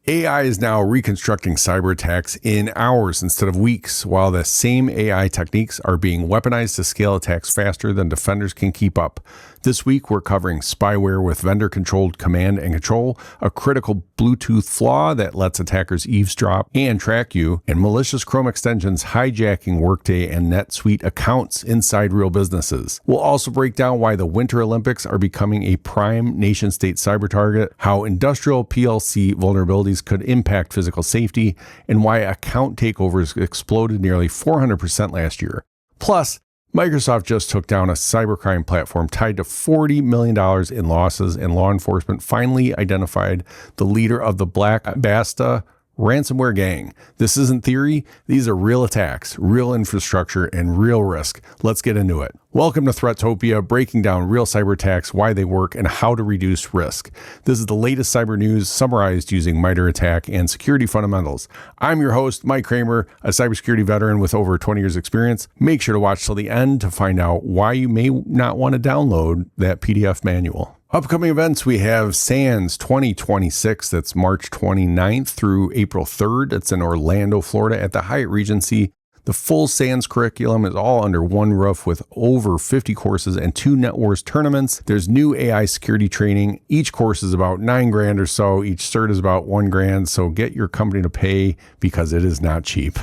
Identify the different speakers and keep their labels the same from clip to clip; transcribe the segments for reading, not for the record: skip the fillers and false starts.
Speaker 1: AI is now reconstructing cyber attacks in hours instead of weeks, while the same AI techniques are being weaponized to scale attacks faster than defenders can keep up. This week, we're covering spyware with vendor-controlled command and control, a critical Bluetooth flaw that lets attackers eavesdrop and track you, and malicious Chrome extensions hijacking Workday and NetSuite accounts inside real businesses. We'll also break down why the Winter Olympics are becoming a prime nation-state cyber target, how industrial PLC vulnerabilities could impact physical safety, and why account takeovers exploded nearly 400% last year. Plus, Microsoft just took down a cybercrime platform tied to $40 million in losses, and law enforcement finally identified the leader of the Black Basta ransomware gang. This isn't theory. These are real attacks, real infrastructure, and real risk. Let's get into it. Welcome to Threatopia, breaking down real cyber attacks, why they work, and how to reduce risk. This is the latest cyber news summarized using MITRE ATT&CK and security fundamentals. I'm your host, Mike Kramer, a cybersecurity veteran with over 20 years experience. Make sure to watch till the end to find out why you may not want to download that PDF manual. Upcoming events, we have SANS 2026, that's March 29th through April 3rd. It's in Orlando, Florida at the Hyatt Regency. The full SANS curriculum is all under one roof with over 50 courses and 2 NetWars tournaments. There's new AI security training. Each course is about $9,000 or so. Each cert is about $1,000. So get your company to pay because it is not cheap.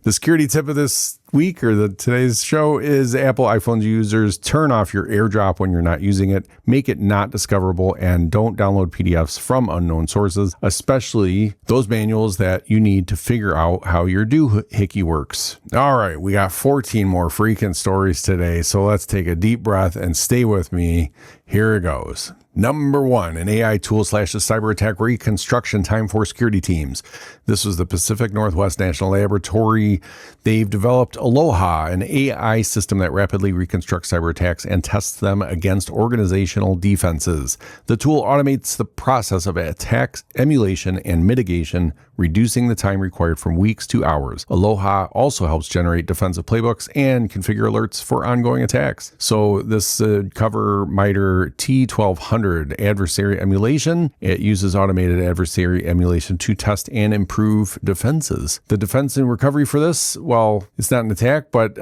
Speaker 1: The security tip of this week or today's show is Apple iPhone users turn off your AirDrop when you're not using it, make it not discoverable, and don't download PDFs from unknown sources, especially those manuals that you need to figure out how your doohickey works. All right, we got 14 more freaking stories today, so let's take a deep breath and stay with me. Here it goes. Number 1, an AI tool slashes cyber attack reconstruction time for security teams. This was the Pacific Northwest National Laboratory. They've developed Aloha, an AI system that rapidly reconstructs cyber attacks and tests them against organizational defenses. The tool automates the process of attacks, emulation, and mitigation, reducing the time required from weeks to hours. Aloha also helps generate defensive playbooks and configure alerts for ongoing attacks. So this cover MITRE T1200 adversary emulation. It uses automated adversary emulation to test and improve defenses. The defense and recovery for this, well, it's not an attack, but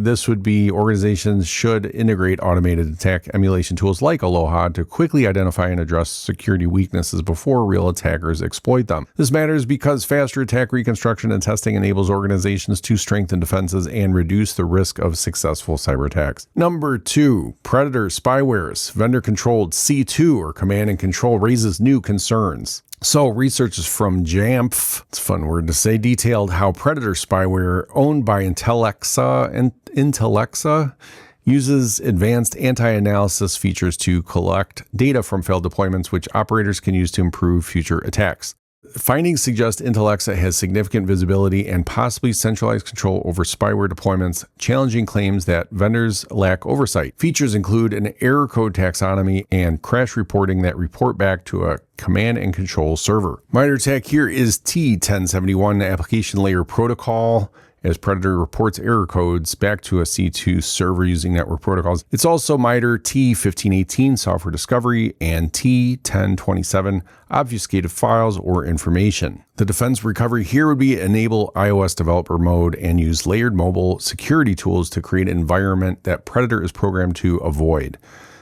Speaker 1: this would be organizations should integrate automated attack emulation tools like Aloha to quickly identify and address security weaknesses before real attackers exploit them. This matters because faster attack reconstruction and testing enables organizations to strengthen defenses and reduce the risk of successful cyber attacks. Number 2, predator spywares. Vendor-controlled C2 or command and control raises new concerns. So researchers from JAMF, it's a fun word to say, detailed how predator spyware owned by Intellexa uses advanced anti-analysis features to collect data from failed deployments, which operators can use to improve future attacks. Findings suggest Intellexa has significant visibility and possibly centralized control over spyware deployments, challenging claims that vendors lack oversight. Features include an error code taxonomy and crash reporting that report back to a command and control server. MITRE ATT&CK here is T1071 application layer protocol, as Predator reports error codes back to a C2 server using network protocols. It's also MITRE T1518 software discovery and T1027 obfuscated files or information. The defense recovery here would be enable iOS developer mode and use layered mobile security tools to create an environment that Predator is programmed to avoid.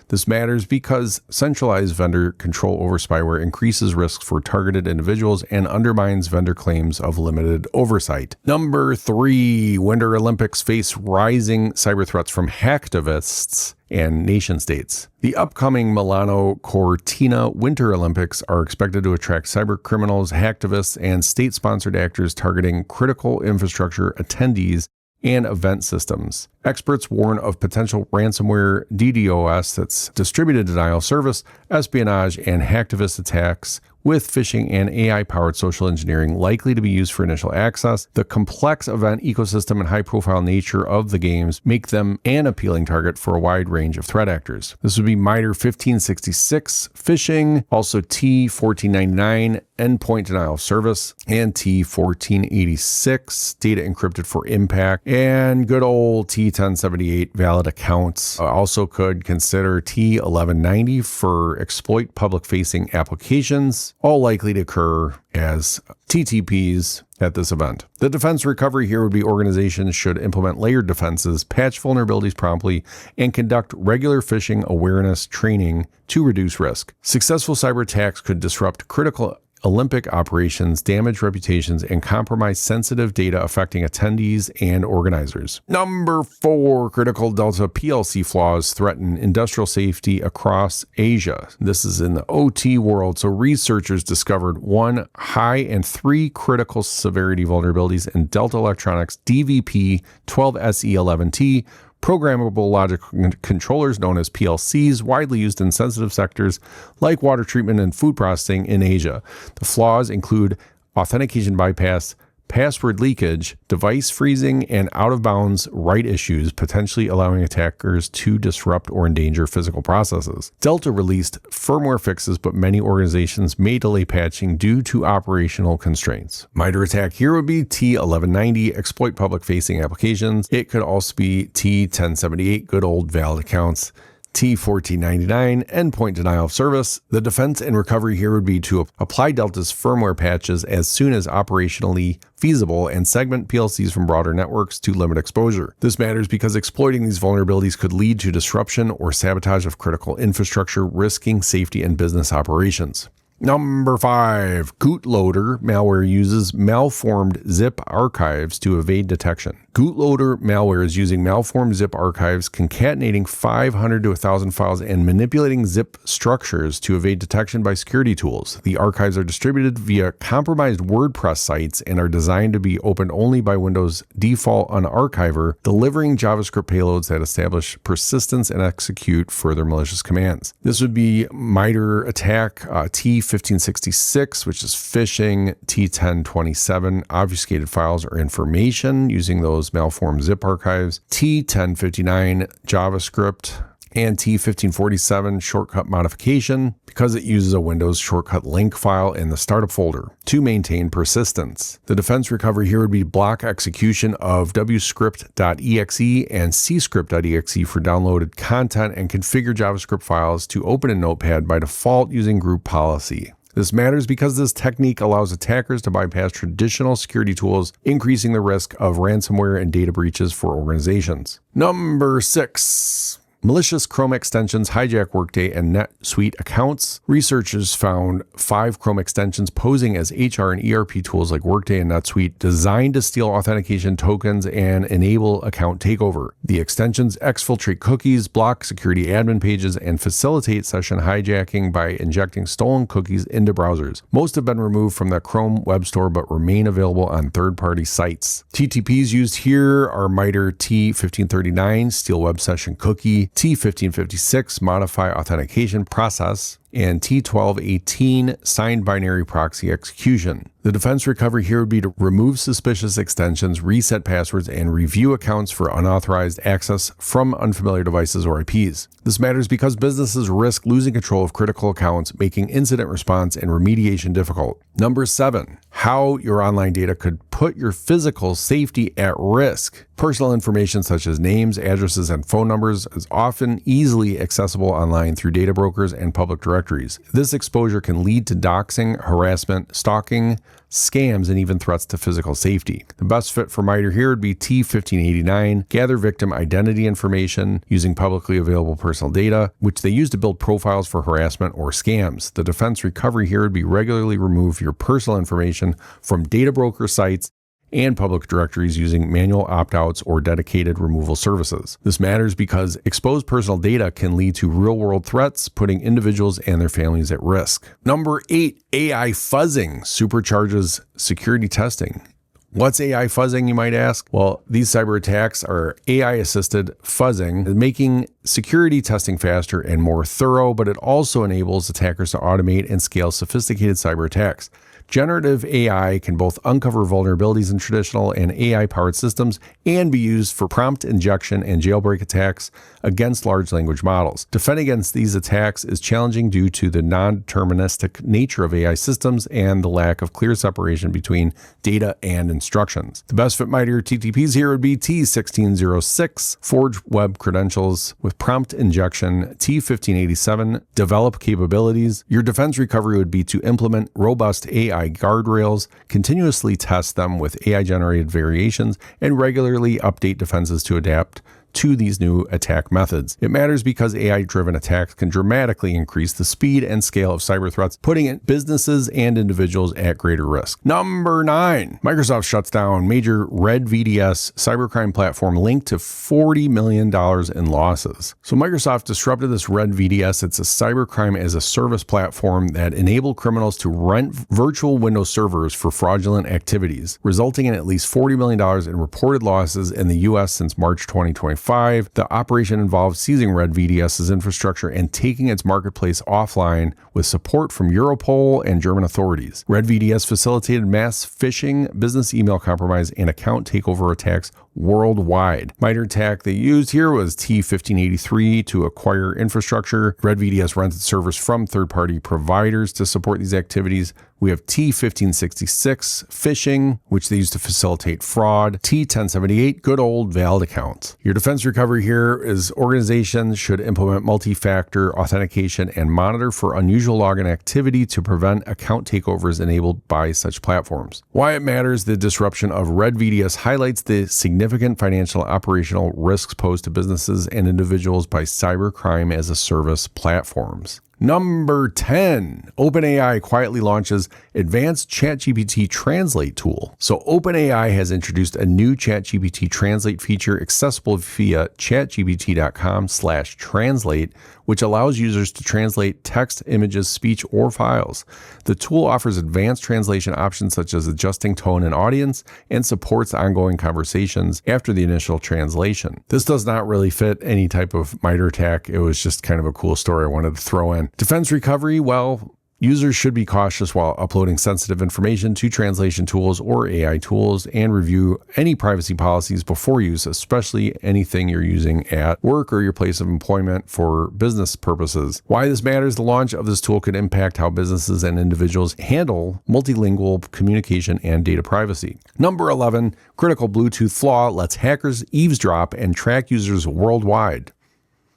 Speaker 1: This matters because centralized vendor control over spyware increases risks for targeted individuals and undermines vendor claims of limited oversight. Number 3, Winter Olympics face rising cyber threats from hacktivists and nation states. The upcoming Milano Cortina Winter Olympics are expected to attract cyber criminals, hacktivists, and state-sponsored actors targeting critical infrastructure attendees and event systems. Experts warn of potential ransomware, DDoS, that's distributed denial of service, espionage, and hacktivist attacks with phishing and AI-powered social engineering likely to be used for initial access. The complex event ecosystem and high-profile nature of the games make them an appealing target for a wide range of threat actors. This would be MITRE 1566 phishing, also T1499 endpoint denial of service, and T1486, data encrypted for impact, and good old T1078, valid accounts. Also could consider T1190 for exploit public-facing applications, all likely to occur as TTPs at this event. The defense recovery here would be organizations should implement layered defenses, patch vulnerabilities promptly, and conduct regular phishing awareness training to reduce risk. Successful cyber attacks could disrupt critical Olympic operations, damage reputations, and compromise sensitive data affecting attendees and organizers. Number 4, critical Delta PLC flaws threaten industrial safety across Asia. This is in the OT world. So researchers discovered 1 high and 3 critical severity vulnerabilities in Delta Electronics DVP 12SE11T programmable logic controllers known as PLCs, widely used in sensitive sectors like water treatment and food processing in Asia. The flaws include authentication bypass, password leakage, device freezing, and out-of-bounds write issues, potentially allowing attackers to disrupt or endanger physical processes. Delta released firmware fixes, but many organizations may delay patching due to operational constraints. MITRE attack here would be T1190, exploit public-facing applications. It could also be T1078, good old valid accounts. T1499, endpoint denial of service. The defense and recovery here would be to apply Delta's firmware patches as soon as operationally feasible and segment PLCs from broader networks to limit exposure. This matters because exploiting these vulnerabilities could lead to disruption or sabotage of critical infrastructure, risking safety and business operations. Number 5, Bootloader malware uses malformed zip archives to evade detection. Bootloader malware is using malformed zip archives, concatenating 500 to 1,000 files and manipulating zip structures to evade detection by security tools. The archives are distributed via compromised WordPress sites and are designed to be opened only by Windows default unarchiver, delivering JavaScript payloads that establish persistence and execute further malicious commands. This would be MITRE attack T1566, which is phishing, T1027, obfuscated files or information using those malformed zip archives, T1059, JavaScript, and T1547, shortcut modification, because it uses a Windows shortcut link file in the startup folder to maintain persistence. The defense recovery here would be block execution of wscript.exe and cscript.exe for downloaded content and configure JavaScript files to open in Notepad by default using group policy. This matters because this technique allows attackers to bypass traditional security tools, increasing the risk of ransomware and data breaches for organizations. Number 6. Malicious Chrome extensions hijack Workday and NetSuite accounts. Researchers found 5 Chrome extensions posing as HR and ERP tools like Workday and NetSuite designed to steal authentication tokens and enable account takeover. The extensions exfiltrate cookies, block security admin pages, and facilitate session hijacking by injecting stolen cookies into browsers. Most have been removed from the Chrome web store but remain available on third-party sites. TTPs used here are MITRE T1539, steal web session cookie, T1556, modify authentication process, and T1218, signed binary proxy execution. The defense recovery here would be to remove suspicious extensions, reset passwords, and review accounts for unauthorized access from unfamiliar devices or IPs. This matters because businesses risk losing control of critical accounts, making incident response and remediation difficult. Number 7, how your online data could put your physical safety at risk. Personal information such as names, addresses, and phone numbers is often easily accessible online through data brokers and public directories. This exposure can lead to doxing, harassment, stalking, scams, and even threats to physical safety. The best fit for MITRE here would be T1589, gather victim identity information using publicly available personal data, which they use to build profiles for harassment or scams. The defense recovery here would be regularly remove your personal information from data broker sites and public directories using manual opt-outs or dedicated removal services. This matters because exposed personal data can lead to real-world threats, putting individuals and their families at risk. Number 8, AI fuzzing supercharges security testing. What's AI fuzzing, you might ask? Well, these cyber attacks are AI-assisted fuzzing, making security testing faster and more thorough, but it also enables attackers to automate and scale sophisticated cyber attacks. Generative AI can both uncover vulnerabilities in traditional and AI-powered systems and be used for prompt injection and jailbreak attacks against large language models. Defending against these attacks is challenging due to the non-deterministic nature of AI systems and the lack of clear separation between data and instructions. The best fit mightier TTPs here would be T1606, Forge Web Credentials with Prompt Injection, T1587, Develop Capabilities. Your defense recovery would be to implement robust AI guardrails, continuously test them with AI-generated variations, and regularly update defenses to adapt to these new attack methods. It matters because AI-driven attacks can dramatically increase the speed and scale of cyber threats, putting businesses and individuals at greater risk. Number 9, Microsoft shuts down major Red VDS cybercrime platform linked to $40 million in losses. So Microsoft disrupted this Red VDS. It's a cybercrime as a service platform that enabled criminals to rent virtual Windows servers for fraudulent activities, resulting in at least $40 million in reported losses in the U.S. since March 2025. The operation involved seizing Red VDS's infrastructure and taking its marketplace offline with support from Europol and German authorities. Red VDS facilitated mass phishing, business email compromise, and account takeover attacks worldwide. MITRE attack they used here was T1583 to acquire infrastructure. Red VDS rented servers from third-party providers to support these activities. We have T1566, phishing, which they used to facilitate fraud. T1078, good old valid accounts. Your defense recovery here is organizations should implement multi-factor authentication and monitor for unusual login activity to prevent account takeovers enabled by such platforms. Why it matters, the disruption of Red VDS highlights the significant financial and operational risks posed to businesses and individuals by cybercrime as a service platforms. Number 10, OpenAI quietly launches advanced ChatGPT Translate tool. So OpenAI has introduced a new ChatGPT Translate feature accessible via chatgpt.com/translate, which allows users to translate text, images, speech, or files. The tool offers advanced translation options such as adjusting tone and audience and supports ongoing conversations after the initial translation. This does not really fit any type of MITRE attack. It was just kind of a cool story I wanted to throw in. Defense recovery, well, users should be cautious while uploading sensitive information to translation tools or AI tools and review any privacy policies before use, especially anything you're using at work or your place of employment for business purposes. Why this matters, the launch of this tool could impact how businesses and individuals handle multilingual communication and data privacy. Number 11, critical Bluetooth flaw lets hackers eavesdrop and track users worldwide.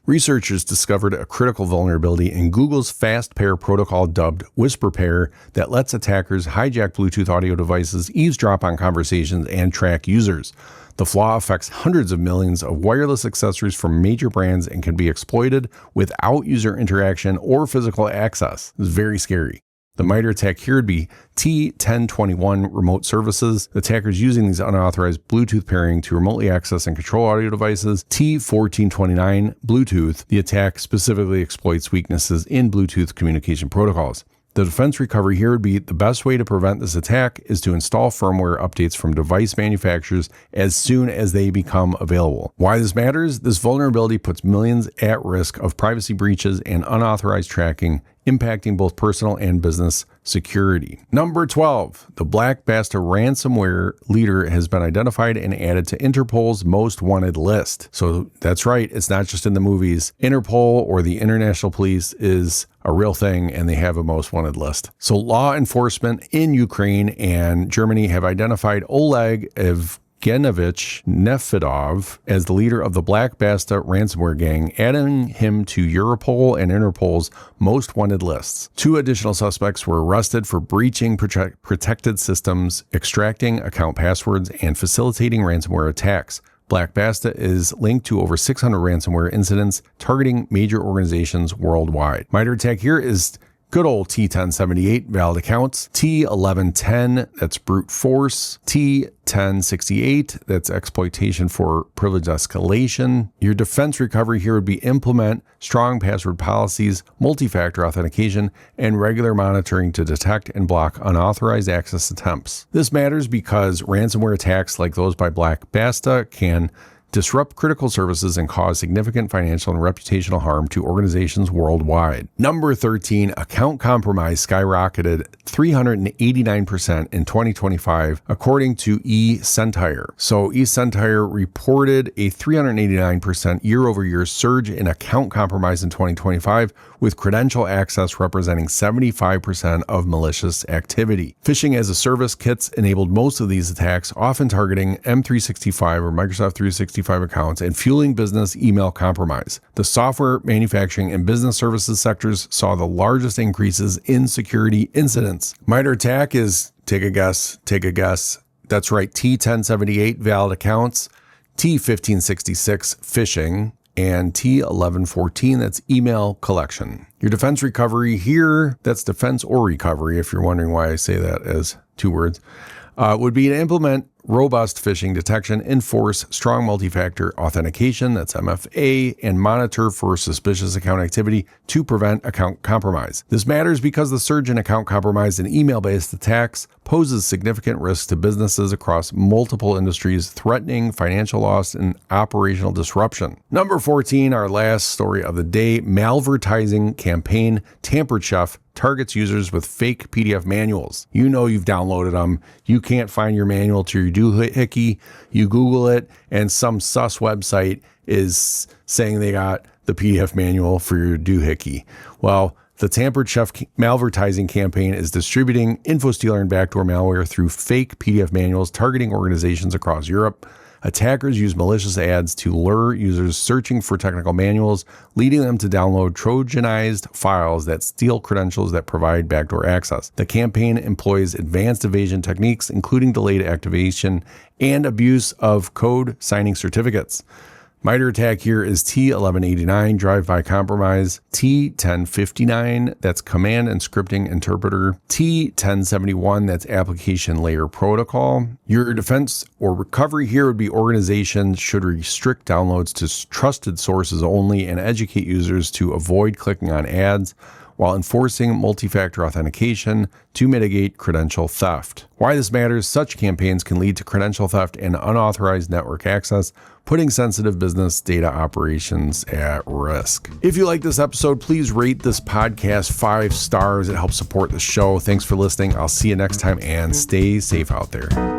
Speaker 1: Researchers discovered a critical vulnerability in Google's fast pair protocol dubbed Whisper Pair that lets attackers hijack Bluetooth audio devices, eavesdrop on conversations, and track users. The flaw affects hundreds of millions of wireless accessories from major brands and can be exploited without user interaction or physical access. It's very scary. The MITRE attack here would be T1021 remote services. The attackers using these unauthorized Bluetooth pairing to remotely access and control audio devices. T1429 Bluetooth. The attack specifically exploits weaknesses in Bluetooth communication protocols. The defense recovery here would be the best way to prevent this attack is to install firmware updates from device manufacturers as soon as they become available. Why this matters? This vulnerability puts millions at risk of privacy breaches and unauthorized tracking, impacting both personal and business security. Number 12, the Black Basta ransomware leader has been identified and added to Interpol's most wanted list. So that's right, it's not just in the movies. Interpol or the International Police is a real thing and they have a most wanted list. So law enforcement in Ukraine and Germany have identified Oleg Evgenovich Nefedov as the leader of the Black Basta ransomware gang, adding him to Europol and Interpol's most wanted lists. 2 additional suspects were arrested for breaching protected systems, extracting account passwords, and facilitating ransomware attacks. Black Basta is linked to over 600 ransomware incidents targeting major organizations worldwide. MITRE attack here is good old T1078 valid accounts, T1110 that's brute force, T1068 that's exploitation for privilege escalation. Your defense recovery here would be implement strong password policies, multi-factor authentication, and regular monitoring to detect and block unauthorized access attempts. This matters because ransomware attacks like those by Black Basta can disrupt critical services, and cause significant financial and reputational harm to organizations worldwide. Number 13, account compromise skyrocketed 389% in 2025, according to eSentire. So eSentire reported a 389% year-over-year surge in account compromise in 2025, with credential access representing 75% of malicious activity. Phishing as a service kits enabled most of these attacks, often targeting M365 or Microsoft 365 accounts and fueling business email compromise. The software, manufacturing, and business services sectors saw the largest increases in security incidents. MITRE ATT&CK is, take a guess. That's right, T1078 valid accounts, T1566 phishing, and T1114, that's email collection. Your defense recovery here, that's defense or recovery, if you're wondering why I say that as two words, would be to implement robust phishing detection, enforce strong multi-factor authentication, that's MFA, and monitor for suspicious account activity to prevent account compromise. This matters because the surge in account compromise and email-based attacks poses significant risks to businesses across multiple industries, threatening financial loss and operational disruption. Number 14, our last story of the day, malvertising campaign tampered chef targets users with fake PDF manuals. You know you've downloaded them. You can't find your manual to your doohickey. You Google it, and some sus website is saying they got the PDF manual for your doohickey. Well, the Tampered Chef malvertising campaign is distributing infostealer and backdoor malware through fake PDF manuals targeting organizations across Europe. Attackers use malicious ads to lure users searching for technical manuals, leading them to download Trojanized files that steal credentials that provide backdoor access. The campaign employs advanced evasion techniques, including delayed activation and abuse of code signing certificates. MITRE ATT&CK here is T1189, drive-by compromise, T1059, that's command and scripting interpreter, T1071, that's application layer protocol. Your defense or recovery here would be organizations should restrict downloads to trusted sources only and educate users to avoid clicking on ads, while enforcing multi-factor authentication to mitigate credential theft. Why this matters, such campaigns can lead to credential theft and unauthorized network access, putting sensitive business data operations at risk. If you like this episode, please rate this podcast 5 stars. It helps support the show. Thanks for listening. I'll see you next time, and stay safe out there.